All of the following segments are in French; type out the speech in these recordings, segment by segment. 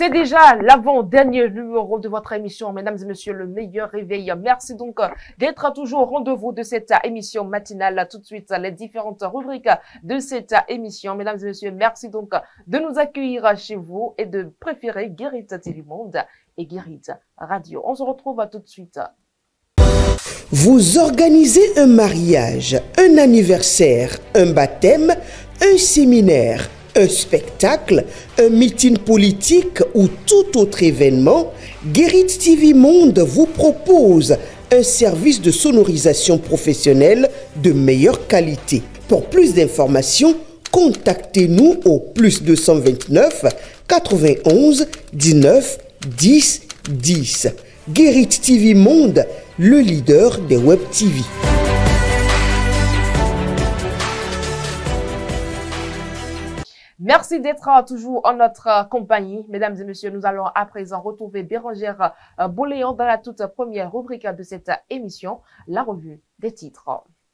C'est déjà l'avant-dernier numéro de votre émission, mesdames et messieurs, le meilleur réveil. Merci donc d'être toujours au rendez-vous de cette émission matinale. Tout de suite, les différentes rubriques de cette émission. Mesdames et messieurs, merci donc de nous accueillir chez vous et de préférer Guérit TV Monde et Guérit Radio. On se retrouve tout de suite. Vous organisez un mariage, un anniversaire, un baptême, un séminaire, un spectacle, un meeting politique ou tout autre événement, Guérit TV Monde vous propose un service de sonorisation professionnelle de meilleure qualité. Pour plus d'informations, contactez-nous au +229 91 19 10 10. Guérit TV Monde, le leader des Web TV. Merci d'être toujours en notre compagnie. Mesdames et messieurs, nous allons à présent retrouver Bérangère Boléan dans la toute première rubrique de cette émission, la revue des titres.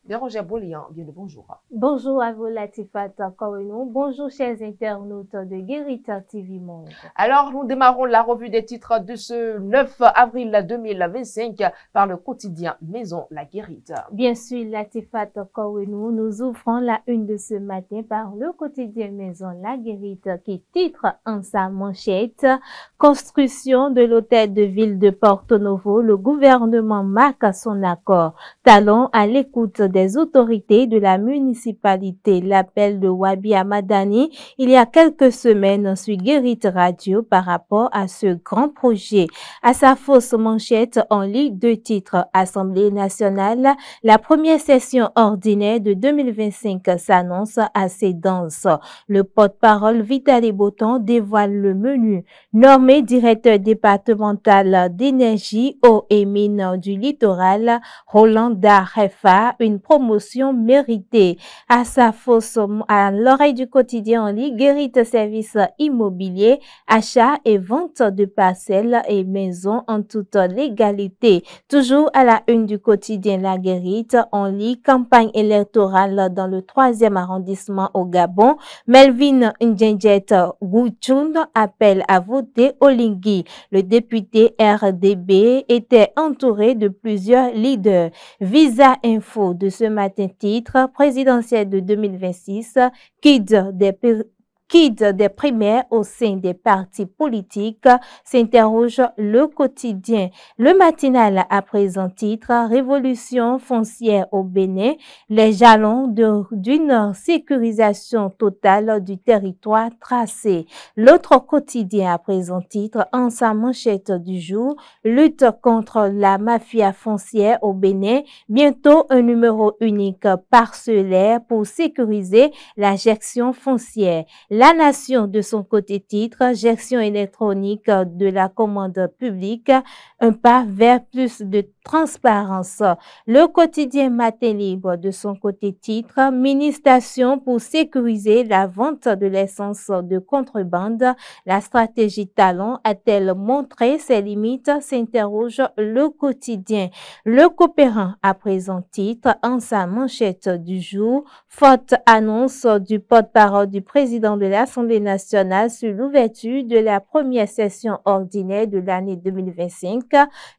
Bérangère Boléan, bien le bonjour. Bonjour à vous, Latifat Korenou. Bonjour, chers internautes de Guérit TV Monde. Alors, nous démarrons la revue des titres de ce 9 avril 2025 par le quotidien Maison La Guérite. Bien sûr, Latifat Korenou, nous ouvrons la une de ce matin par le quotidien Maison La Guérite qui titre en sa manchette « Construction de l'hôtel de ville de Porto Novo, le gouvernement marque son accord. Talon à l'écoute des autorités de la municipalité. » L'appel de Wabi Amadani il y a quelques semaines sur Guérit Radio par rapport à ce grand projet. À sa fausse manchette, on lit deux titres. Assemblée nationale, la première session ordinaire de 2025 s'annonce assez dense. Le porte-parole Vitali Boton dévoile le menu. Nommé directeur départemental d'énergie, eau et mines du littoral, Roland Darefa, une promotion méritée. À sa fausse, à l'oreille du quotidien en ligne, Guérit service immobilier, achat et vente de parcelles et maisons en toute légalité. Toujours à la une du quotidien La Guérit, on lit campagne électorale dans le 3e arrondissement au Gabon. Melvin Ndjenjet Gouchoun appelle à voter Olingui. Le député RDB était entouré de plusieurs leaders. Visa Info de ce matin titre présidentiel de 2026, Kids des primaires au sein des partis politiques, s'interroge le quotidien. Le matinal à présent titre révolution foncière au Bénin, les jalons d'une sécurisation totale du territoire tracé. L'autre quotidien à présent titre en sa manchette du jour, lutte contre la mafia foncière au Bénin, bientôt un numéro unique parcellaire pour sécuriser la gestion foncière. La Nation, de son côté titre, gestion électronique de la commande publique, un pas vers plus de transparence. Le quotidien Matin Libre, de son côté titre, ministration pour sécuriser la vente de l'essence de contrebande. La stratégie Talon a-t-elle montré ses limites? S'interroge le quotidien. Le Coopérant, à présent titre, en sa manchette du jour, forte annonce du porte-parole du président de l'Assemblée nationale sur l'ouverture de la première session ordinaire de l'année 2025.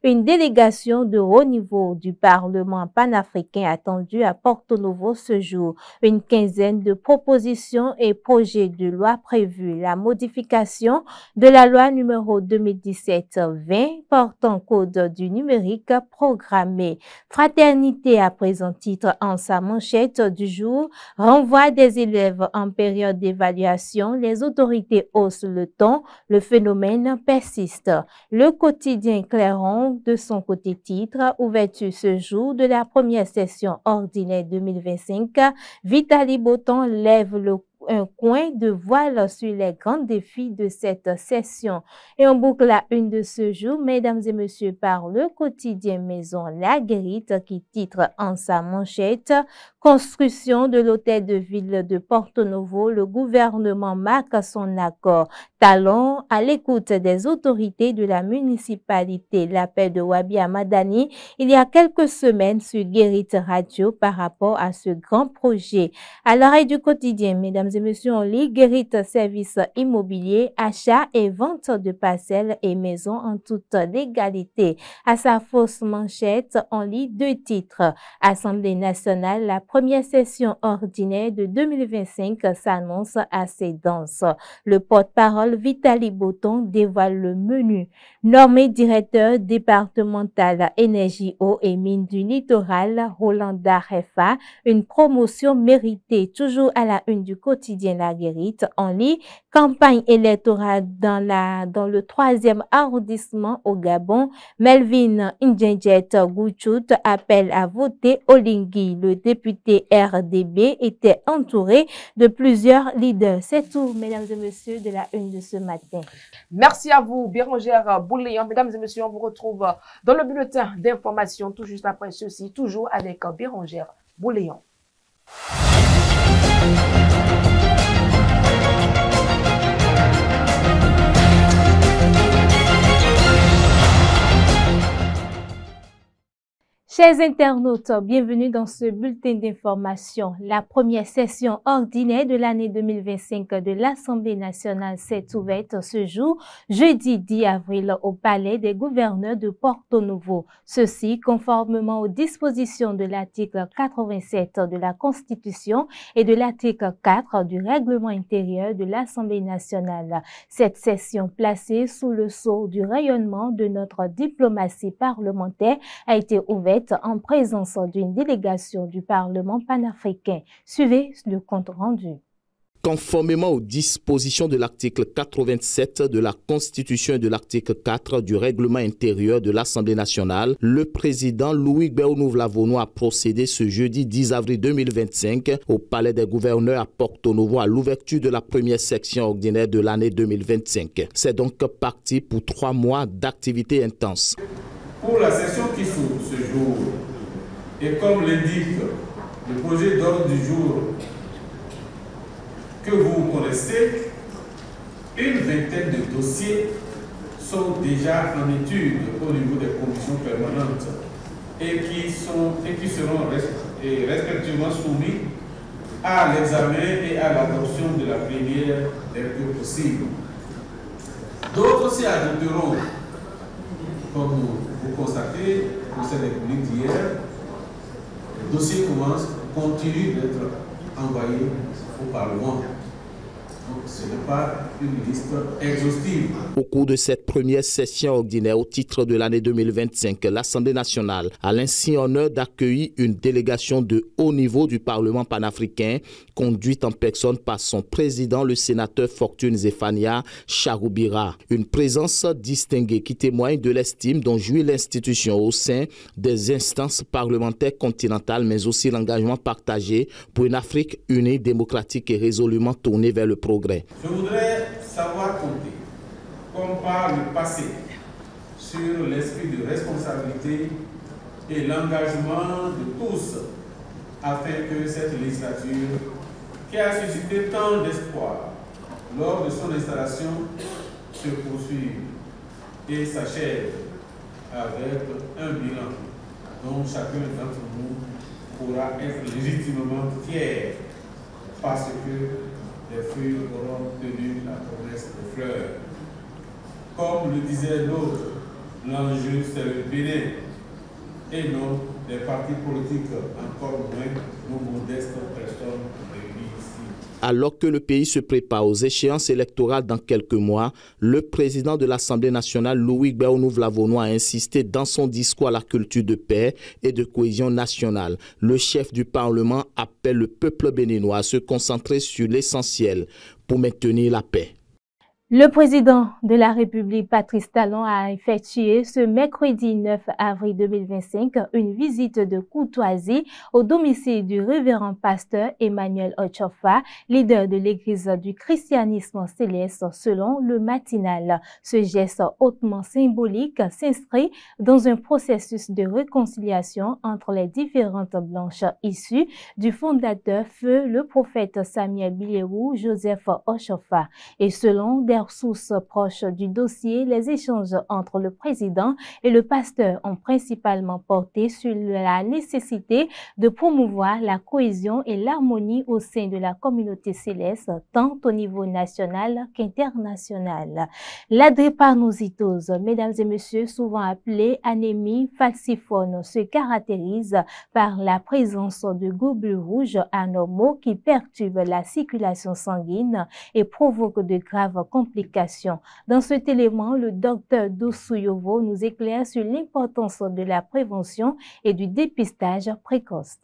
Une délégation de haut niveau du Parlement panafricain attendue à Porto Novo ce jour. Une quinzaine de propositions et projets de loi prévus. La modification de la loi numéro 2017-20 portant code du numérique programmé. Fraternité à présent titre en sa manchette du jour, renvoi des élèves en période d'évaluation, les autorités haussent le ton, le phénomène persiste. Le quotidien Clairon, de son côté titre, ouverture ce jour de la première session ordinaire 2025, Vitali Boton lève un coin de voile sur les grands défis de cette session. Et on boucle la une de ce jour, mesdames et messieurs, par le quotidien Maison La Guérite qui titre en sa manchette « Construction de l'hôtel de ville de Porto Novo, le gouvernement marque son accord. Talon à l'écoute des autorités de la municipalité. » L'appel de Wabi Amadani il y a quelques semaines sur Guérit Radio par rapport à ce grand projet. À l'oreille du quotidien, mesdames et et messieurs, on lit Guérit services immobiliers, achat et vente de parcelles et maisons en toute légalité. À sa fausse manchette, on lit 2 titres. Assemblée nationale, la première session ordinaire de 2025 s'annonce assez dense. Le porte-parole Vitali Boton dévoile le menu. Nommé directeur départemental énergie, eau et mines du littoral, Roland Darefa, une promotion méritée. Toujours à la une du quotidien La Guérite, on lit campagne électorale dans le 3e arrondissement au Gabon. Melvin Ndjenjet Gouchout appelle à voter Olingui. Le député RDB était entouré de plusieurs leaders. C'est tout, mesdames et messieurs, de la une de ce matin. Merci à vous, Bérangère Bouléon. Mesdames et messieurs, on vous retrouve dans le bulletin d'information tout juste après ceci, toujours avec Bérangère Bouléon. Chers internautes, bienvenue dans ce bulletin d'information. La première session ordinaire de l'année 2025 de l'Assemblée nationale s'est ouverte ce jour, jeudi 10 avril, au Palais des gouverneurs de Porto Novo. Ceci conformément aux dispositions de l'article 87 de la Constitution et de l'article 4 du règlement intérieur de l'Assemblée nationale. Cette session placée sous le sceau du rayonnement de notre diplomatie parlementaire a été ouverte en présence d'une délégation du Parlement panafricain. Suivez le compte rendu. Conformément aux dispositions de l'article 87 de la Constitution et de l'article 4 du règlement intérieur de l'Assemblée nationale, le président Louis Gbéonouv-Lavono a procédé ce jeudi 10 avril 2025 au Palais des gouverneurs à Porto Novo à l'ouverture de la première section ordinaire de l'année 2025. C'est donc parti pour 3 mois d'activité intense. Pour la session qui s'ouvre ce jour, et comme l'indique le projet d'ordre du jour que vous connaissez, une vingtaine de dossiers sont déjà en étude au niveau des commissions permanentes et qui seront respectivement soumis à l'examen et à l'adoption de la plénière dès que possible. D'autres s'y adopteront, comme vous constatez, au Conseil des publics d'hier. Le dossier continue d'être envoyé au Parlement. Donc, ce n'est pas une liste exhaustive. Au cours de cette première session ordinaire au titre de l'année 2025, l'Assemblée nationale a l'ainsi honneur d'accueillir une délégation de haut niveau du Parlement panafricain, conduite en personne par son président, le sénateur Fortune Zéphania Charoubira. Une présence distinguée qui témoigne de l'estime dont jouit l'institution au sein des instances parlementaires continentales, mais aussi l'engagement partagé pour une Afrique unie, démocratique et résolument tournée vers le progrès. Je voudrais savoir compter, comme par le passé, sur l'esprit de responsabilité et l'engagement de tous afin que cette législature, qui a suscité tant d'espoir lors de son installation, se poursuive et s'achève avec un bilan dont chacun d'entre nous pourra être légitimement fier parce que les fruits auront tenu la promesse de fleurs. Comme le disait l'autre, l'enjeu c'est le Bénin et non les partis politiques, encore moins nos modestes personnes réunies ici. Alors que le pays se prépare aux échéances électorales dans quelques mois, le président de l'Assemblée nationale, Louis Gbéonouv-Lavono, a insisté dans son discours à la culture de paix et de cohésion nationale. Le chef du Parlement appelle le peuple béninois à se concentrer sur l'essentiel pour maintenir la paix. Le président de la République, Patrice Talon, a effectué ce mercredi 9 avril 2025 une visite de courtoisie au domicile du révérend pasteur Emmanuel Ochofa, leader de l'Église du christianisme céleste selon le matinal. Ce geste hautement symbolique s'inscrit dans un processus de réconciliation entre les différentes branches issues du fondateur feu le prophète Samuel Bilérou Joseph Ochofa et selon des Divers sources proches du dossier, les échanges entre le président et le pasteur ont principalement porté sur la nécessité de promouvoir la cohésion et l'harmonie au sein de la communauté céleste, tant au niveau national qu'international. La drépanocytose, mesdames et messieurs, souvent appelée anémie falciforme, se caractérise par la présence de globules rouges anormaux qui perturbent la circulation sanguine et provoquent de graves complications. Dans cet élément, le docteur Doussouyovo nous éclaire sur l'importance de la prévention et du dépistage précoce.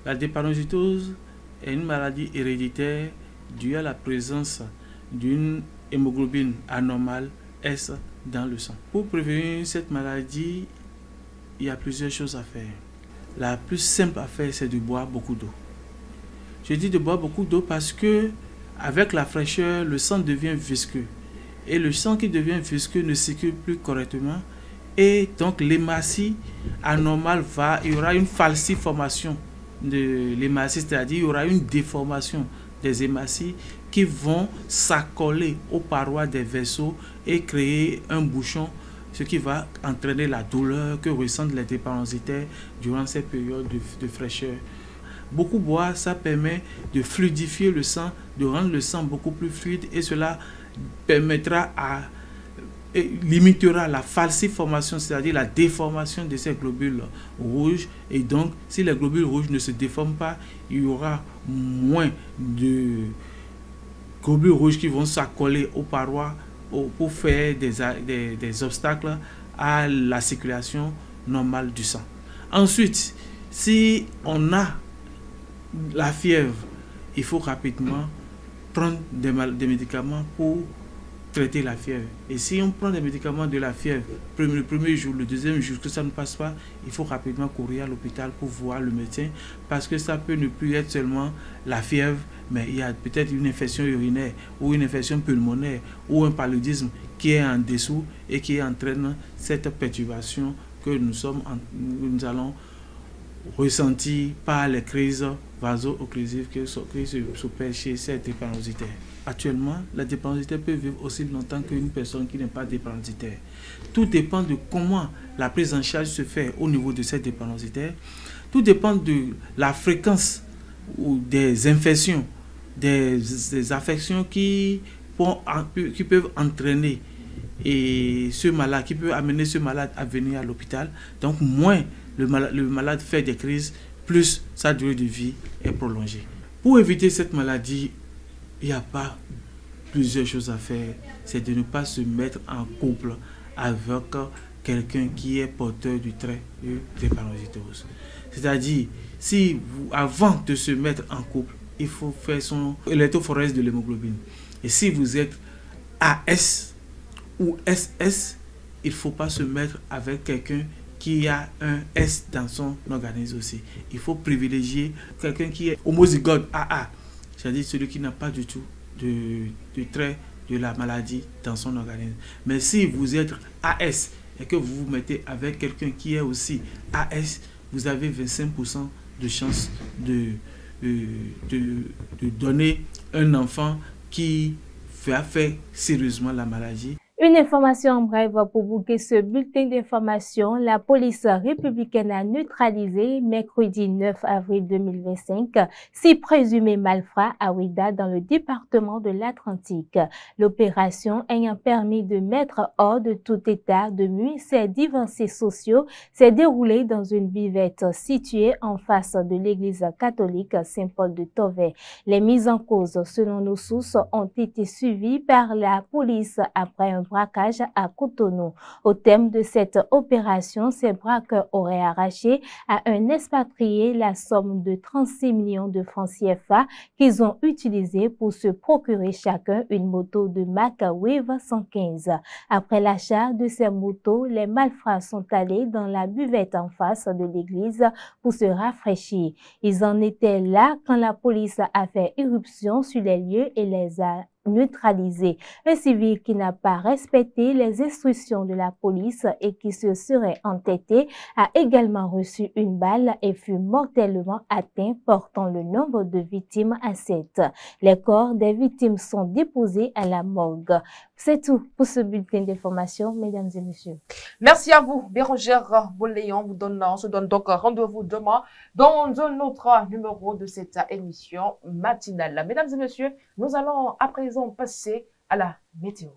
La drépanocytose est une maladie héréditaire due à la présence d'une hémoglobine anormale S dans le sang. Pour prévenir cette maladie, il y a plusieurs choses à faire. La plus simple à faire, c'est de boire beaucoup d'eau. Je dis de boire beaucoup d'eau parce que avec la fraîcheur, le sang devient visqueux. Et le sang qui devient visqueux ne circule plus correctement. Et donc l'hématie anormale il y aura une falciformation de l'hématie, c'est-à-dire il y aura une déformation des hématies qui vont s'accoler aux parois des vaisseaux et créer un bouchon, ce qui va entraîner la douleur que ressentent les drépanocytaires durant ces périodes de fraîcheur. Beaucoup boire, ça permet de fluidifier le sang, de rendre le sang beaucoup plus fluide et cela limitera la falciformation, c'est-à-dire la déformation de ces globules rouges. Et donc, si les globules rouges ne se déforment pas, il y aura moins de globules rouges qui vont s'accoler aux parois pour faire des obstacles à la circulation normale du sang. Ensuite, si on a la fièvre, il faut rapidement prendre des médicaments pour traiter la fièvre. Et si on prend des médicaments de la fièvre, le premier jour, le deuxième jour, que ça ne passe pas, il faut rapidement courir à l'hôpital pour voir le médecin, parce que ça peut ne plus être seulement la fièvre, mais il y a peut-être une infection urinaire ou une infection pulmonaire ou un paludisme qui est en dessous et qui entraîne cette perturbation que nous allons ressentir par les crises vaso-occlusives qui s'opèrent chez ces drépanocytaires. Actuellement, la drépanocytaire peut vivre aussi longtemps qu'une personne qui n'est pas drépanocytaire. Tout dépend de comment la prise en charge se fait au niveau de ces drépanocytaires. Tout dépend de la fréquence ou des infections, des affections qui peuvent entraîner et ce malade, qui peut amener ce malade à venir à l'hôpital. Donc, moins le malade fait des crises, plus sa durée de vie est prolongée. Pour éviter cette maladie, il n'y a pas plusieurs choses à faire. C'est de ne pas se mettre en couple avec quelqu'un qui est porteur du trait de drépanocytose. C'est-à-dire, avant de se mettre en couple, il faut faire son électrophorèse de l'hémoglobine. Et si vous êtes AS ou SS, il ne faut pas se mettre avec quelqu'un qui a un S dans son organisme aussi. Il faut privilégier quelqu'un qui est homozygote AA, c'est-à-dire celui qui n'a pas du tout de trait de la maladie dans son organisme. Mais si vous êtes AS et que vous vous mettez avec quelqu'un qui est aussi AS, vous avez 25% de chance de donner un enfant qui va faire sérieusement la maladie. Une information en bref pour boucler ce bulletin d'information. La police républicaine a neutralisé mercredi 9 avril 2025 6 présumés malfrats à Ouidah dans le département de l'Atlantique. L'opération ayant permis de mettre hors de tout état de nuit ces divorcés sociaux s'est déroulée dans une buvette située en face de l'église catholique Saint-Paul de Tovey. Les mises en cause, selon nos sources, ont été suivies par la police après un braquage à Cotonou. Au terme de cette opération, ces braqueurs auraient arraché à un expatrié la somme de 36 millions de francs CFA qu'ils ont utilisé pour se procurer chacun une moto de marque Wave 115. Après l'achat de ces motos, les malfrats sont allés dans la buvette en face de l'église pour se rafraîchir. Ils en étaient là quand la police a fait irruption sur les lieux et les a neutralisé. Un civil qui n'a pas respecté les instructions de la police et qui se serait entêté a également reçu une balle et fut mortellement atteint, portant le nombre de victimes à 7. Les corps des victimes sont déposés à la morgue. C'est tout pour ce bulletin d'information, mesdames et messieurs. Merci à vous, Bérangère Boléon. On se donne donc rendez-vous demain dans un autre numéro de cette émission matinale. Mesdames et messieurs, nous allons à présent passer à la météo.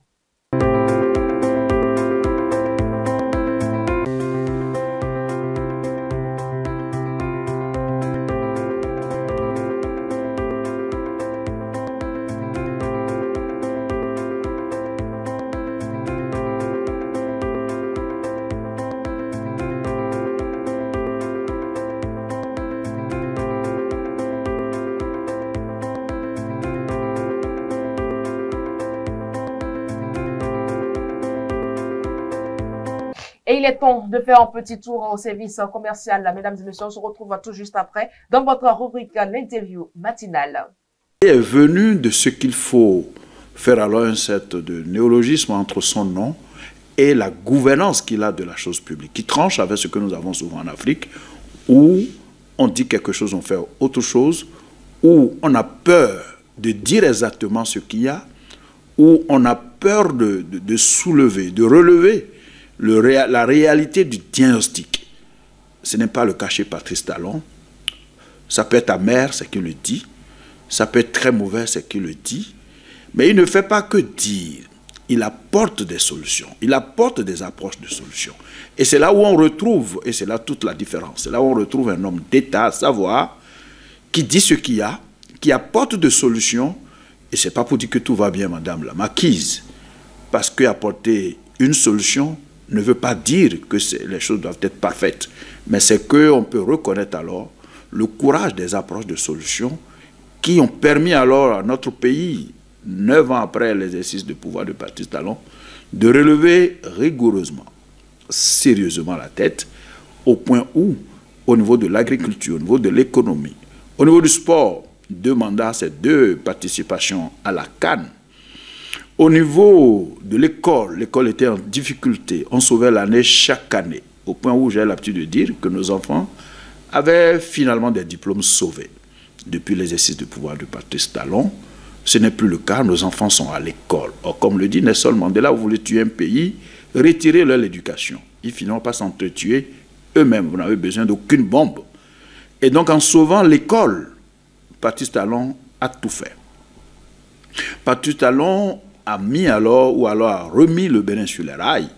Et il est temps de faire un petit tour au service commercial. Mesdames et messieurs, on se retrouve tout juste après dans votre rubrique l'interview matinale. Il est venu de ce qu'il faut faire alors un set de néologisme entre son nom et la gouvernance qu'il a de la chose publique, qui tranche avec ce que nous avons souvent en Afrique, où on dit quelque chose, on fait autre chose, où on a peur de dire exactement ce qu'il y a, où on a peur de soulever, de relever la réalité du diagnostic. Ce n'est pas le cas chez Patrice Talon. Ça peut être amer, c'est qu'il le dit. Ça peut être très mauvais, c'est qu'il le dit. Mais il ne fait pas que dire. Il apporte des solutions. Il apporte des approches de solutions. Et c'est là où on retrouve, et c'est là toute la différence, c'est là où on retrouve un homme d'État, à savoir, qui dit ce qu'il y a, qui apporte des solutions. Et ce n'est pas pour dire que tout va bien, madame la marquise. Parce qu'apporter une solution ne veut pas dire que les choses doivent être parfaites, mais c'est qu'on peut reconnaître alors le courage des approches de solutions qui ont permis alors à notre pays, 9 ans après l'exercice de pouvoir de Patrice Talon, de relever rigoureusement, sérieusement la tête, au point où, au niveau de l'agriculture, au niveau de l'économie, au niveau du sport, 2 mandats, c'est 2 participations à la CAN. Au niveau de l'école, l'école était en difficulté. On sauvait l'année chaque année, au point où j'ai l'habitude de dire que nos enfants avaient finalement des diplômes sauvés. Depuis l'exercice de pouvoir de Patrice Talon, ce n'est plus le cas, nos enfants sont à l'école. Or, comme le dit Nelson Mandela, vous voulez tuer un pays, retirez leur l'éducation. Ils finiront par s'entretuer eux-mêmes, vous n'avez besoin d'aucune bombe. Et donc, en sauvant l'école, Patrice Talon a tout fait. Patrice Talon a mis alors, ou alors a remis le Bénin sur les rails.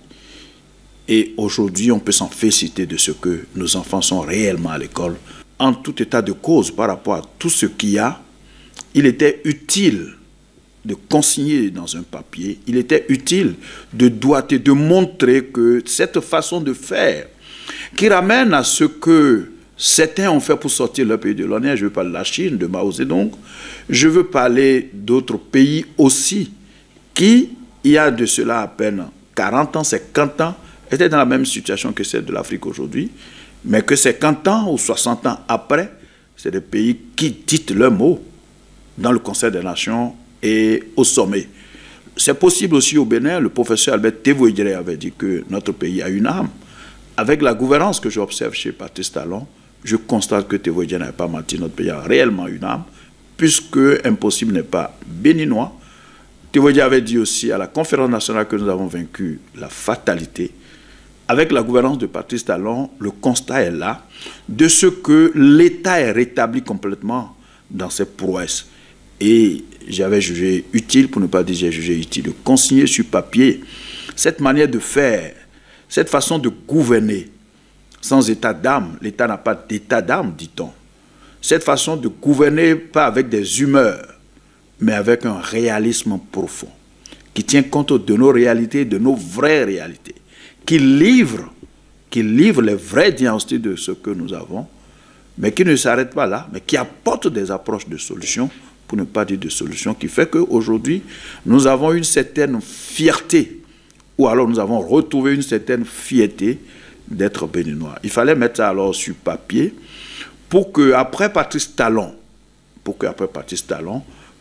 Et aujourd'hui, on peut s'en féliciter de ce que nos enfants sont réellement à l'école. En tout état de cause, par rapport à tout ce qu'il y a, il était utile de consigner dans un papier, il était utile de doiter, de montrer que cette façon de faire, qui ramène à ce que certains ont fait pour sortir leur pays de l'honneur, je veux parler de la Chine, de Mao Zedong, je veux parler d'autres pays aussi, qui, il y a de cela à peine 40 ans, 50 ans, étaient dans la même situation que celle de l'Afrique aujourd'hui, mais que 50 ans ou 60 ans après, c'est des pays qui disent leurs mots dans le Conseil des Nations et au sommet. C'est possible aussi au Bénin, le professeur Albert Tevoidjere avait dit que notre pays a une âme. Avec la gouvernance que j'observe chez Patrice Talon, je constate que Tevoidjere n'avait pas menti, notre pays a réellement une âme, puisque impossible n'est pas béninois. Tevoidjere avait dit aussi à la conférence nationale que nous avons vaincu la fatalité. Avec la gouvernance de Patrice Talon, le constat est là de ce que l'État est rétabli complètement dans ses prouesses. Et j'avais jugé utile, pour ne pas dire j'ai jugé utile, de consigner sur papier cette manière de faire, cette façon de gouverner sans état d'âme. L'État n'a pas d'état d'âme, dit-on. Cette façon de gouverner pas avec des humeurs, mais avec un réalisme profond, qui tient compte de nos réalités, de nos vraies réalités, qui livre les vrais diagnostics de ce que nous avons, mais qui ne s'arrête pas là, mais qui apporte des approches de solutions, pour ne pas dire de solutions, qui fait qu'aujourd'hui, nous avons une certaine fierté, ou alors nous avons retrouvé une certaine fierté d'être béninois. Il fallait mettre ça alors sur papier, pour qu'après Patrice Talon,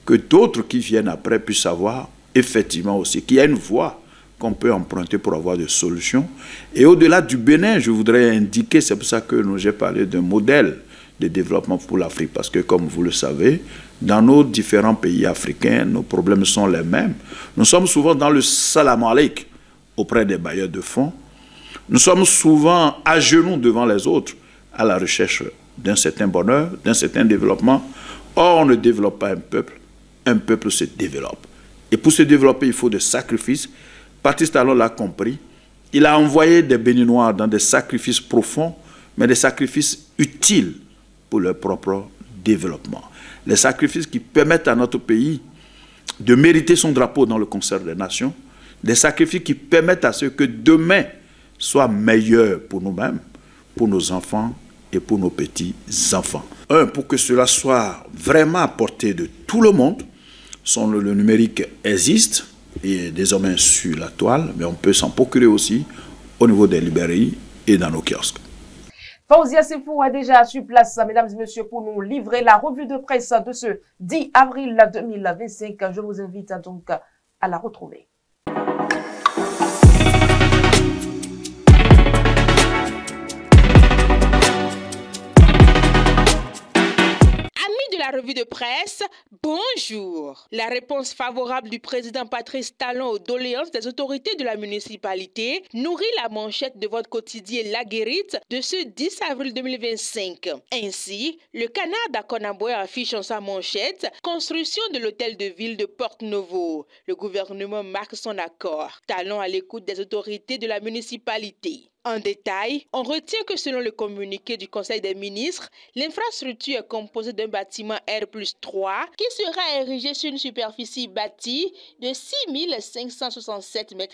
que d'autres qui viennent après puissent savoir effectivement aussi qu'il y a une voie qu'on peut emprunter pour avoir des solutions. Et au-delà du Bénin, je voudrais indiquer, c'est pour ça que j'ai parlé d'un modèle de développement pour l'Afrique, parce que comme vous le savez, dans nos différents pays africains, nos problèmes sont les mêmes. Nous sommes souvent dans le salam alik auprès des bailleurs de fonds. Nous sommes souvent à genoux devant les autres à la recherche d'un certain bonheur, d'un certain développement. Or, on ne développe pas un peuple se développe. Et pour se développer, il faut des sacrifices. Patrice Talon l'a compris. Il a envoyé des Béninois dans des sacrifices profonds, mais des sacrifices utiles pour leur propre développement. Les sacrifices qui permettent à notre pays de mériter son drapeau dans le concert des nations, des sacrifices qui permettent à ce que demain soit meilleur pour nous-mêmes, pour nos enfants et pour nos petits-enfants. Pour que cela soit vraiment à portée de tout le monde, le numérique existe et est désormais sur la toile, mais on peut s'en procurer aussi au niveau des librairies et dans nos kiosques. Fauzia Sefou est déjà sur place, mesdames et messieurs, pour nous livrer la revue de presse de ce 10 avril 2025. Je vous invite donc à la retrouver. La revue de presse, bonjour. La réponse favorable du président Patrice Talon aux doléances des autorités de la municipalité nourrit la manchette de votre quotidien La Guérite de ce 10 avril 2025. Ainsi, le Canard d'Akonaboué affiche en sa manchette « Construction de l'hôtel de ville de Porte-Novo ». Le gouvernement marque son accord. Talon à l'écoute des autorités de la municipalité. En détail, on retient que selon le communiqué du Conseil des ministres, l'infrastructure est composée d'un bâtiment R+3 qui sera érigé sur une superficie bâtie de 6567 m²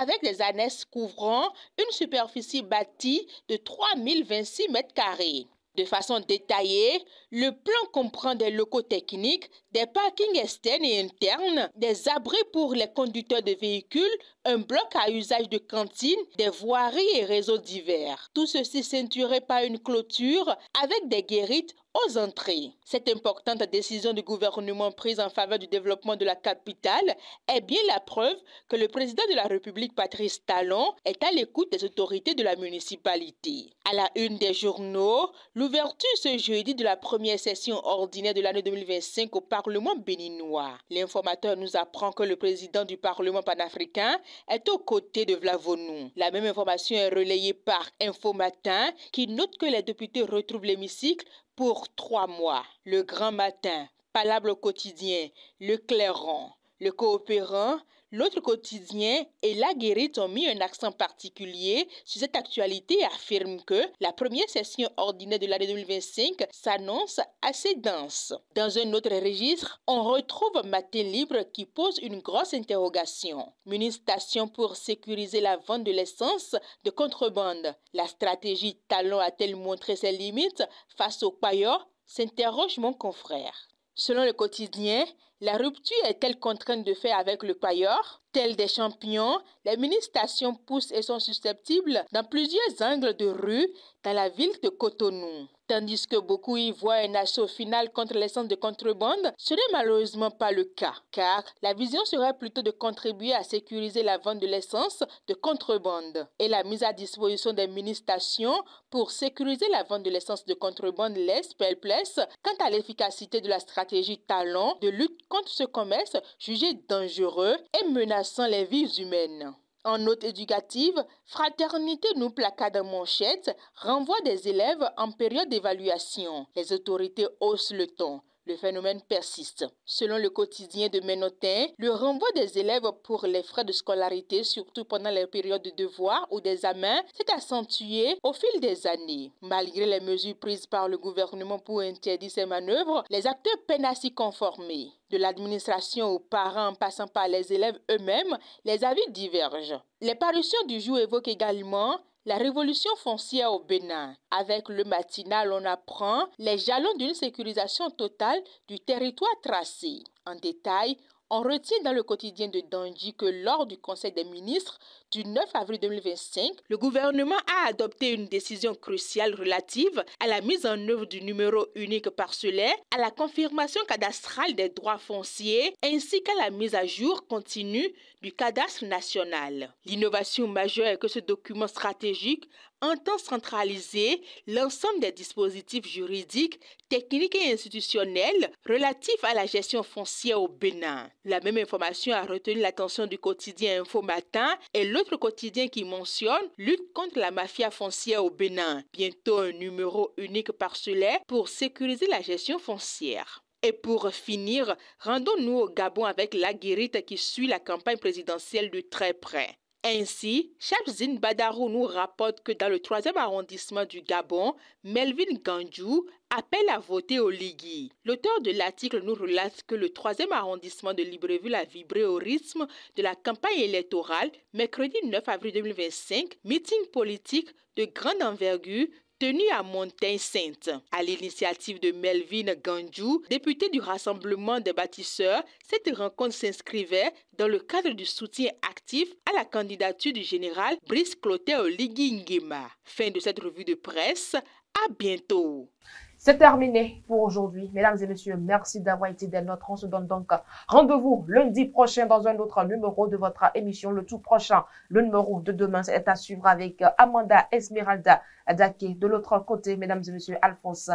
avec des annexes couvrant une superficie bâtie de 3026 m². De façon détaillée, le plan comprend des locaux techniques, des parkings externes et internes, des abris pour les conducteurs de véhicules, un bloc à usage de cantine, des voiries et réseaux divers. Tout ceci ceinturé par une clôture avec des guérites aux entrées. Cette importante décision du gouvernement prise en faveur du développement de la capitale est bien la preuve que le président de la République, Patrice Talon, est à l'écoute des autorités de la municipalité. À la une des journaux, l'ouverture ce jeudi de la première session ordinaire de l'année 2025 au Parlement béninois. L'informateur nous apprend que le président du Parlement panafricain est aux côtés de Vlavonou. La même information est relayée par Info Matin qui note que les députés retrouvent l'hémicycle pour 3 mois. Le Grand Matin, Palabre au quotidien, Le Clairon, Le Coopérant, L'autre quotidien et La Guérite ont mis un accent particulier sur cette actualité et affirment que la première session ordinaire de l'année 2025 s'annonce assez dense. Dans un autre registre, on retrouve Matin Libre qui pose une grosse interrogation. Munistation pour sécuriser la vente de l'essence de contrebande. La stratégie Talon a-t-elle montré ses limites face aux paillots? S'interroge mon confrère. Selon le quotidien, la rupture est-elle contrainte de faire avec le pailleur? Tels des champions, les mini-stations poussent et sont susceptibles dans plusieurs angles de rue dans la ville de Cotonou. Tandis que beaucoup y voient un assaut final contre l'essence de contrebande, ce n'est malheureusement pas le cas, car la vision serait plutôt de contribuer à sécuriser la vente de l'essence de contrebande. Et la mise à disposition des mini-stations pour sécuriser la vente de l'essence de contrebande laisse perplexe quant à l'efficacité de la stratégie Talon de lutte contre ce commerce jugé dangereux et menaçant les vies humaines. En note éducative, Fraternité nous placade en manchette, renvoie des élèves en période d'évaluation. Les autorités haussent le ton. Le phénomène persiste. Selon le quotidien de Ménotin, le renvoi des élèves pour les frais de scolarité, surtout pendant les périodes de devoirs ou d'examen, s'est accentué au fil des années. Malgré les mesures prises par le gouvernement pour interdire ces manœuvres, les acteurs peinent à s'y conformer. De l'administration aux parents en passant par les élèves eux-mêmes, les avis divergent. Les parutions du jour évoquent également la révolution foncière au Bénin. Avec le matinal, on apprend les jalons d'une sécurisation totale du territoire tracé. En détail, On retient dans le quotidien de Dandji que lors du Conseil des ministres du 9 avril 2025, le gouvernement a adopté une décision cruciale relative à la mise en œuvre du numéro unique parcellaire, à la confirmation cadastrale des droits fonciers ainsi qu'à la mise à jour continue du cadastre national. L'innovation majeure est que ce document stratégique entend centraliser l'ensemble des dispositifs juridiques, techniques et institutionnels relatifs à la gestion foncière au Bénin. La même information a retenu l'attention du quotidien Info Matin et l'autre quotidien qui mentionne lutte contre la mafia foncière au Bénin. Bientôt un numéro unique parcellaire pour sécuriser la gestion foncière. Et pour finir, rendons-nous au Gabon avec Laguérite qui suit la campagne présidentielle de très près. Ainsi, Chabzine Badarou nous rapporte que dans le 3e arrondissement du Gabon, Melvin Ganjou appelle à voter au Ligui. L'auteur de l'article nous relate que le 3e arrondissement de Libreville a vibré au rythme de la campagne électorale mercredi 9 avril 2025, meeting politique de grande envergure tenu à Montagne-Sainte. À l'initiative de Melvin Ganjou, député du Rassemblement des bâtisseurs, cette rencontre s'inscrivait dans le cadre du soutien actif à la candidature du général Brice Clotaire Oligui Nguema. Fin de cette revue de presse. À bientôt. C'est terminé pour aujourd'hui. Mesdames et messieurs, merci d'avoir été des nôtres. On se donne donc rendez-vous lundi prochain dans un autre numéro de votre émission. Le tout prochain, le numéro de demain, est à suivre avec Amanda Esmeralda Dake. De l'autre côté, mesdames et messieurs, Alphonse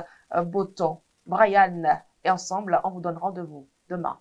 Boton, Brian. Et ensemble, on vous donne rendez-vous demain.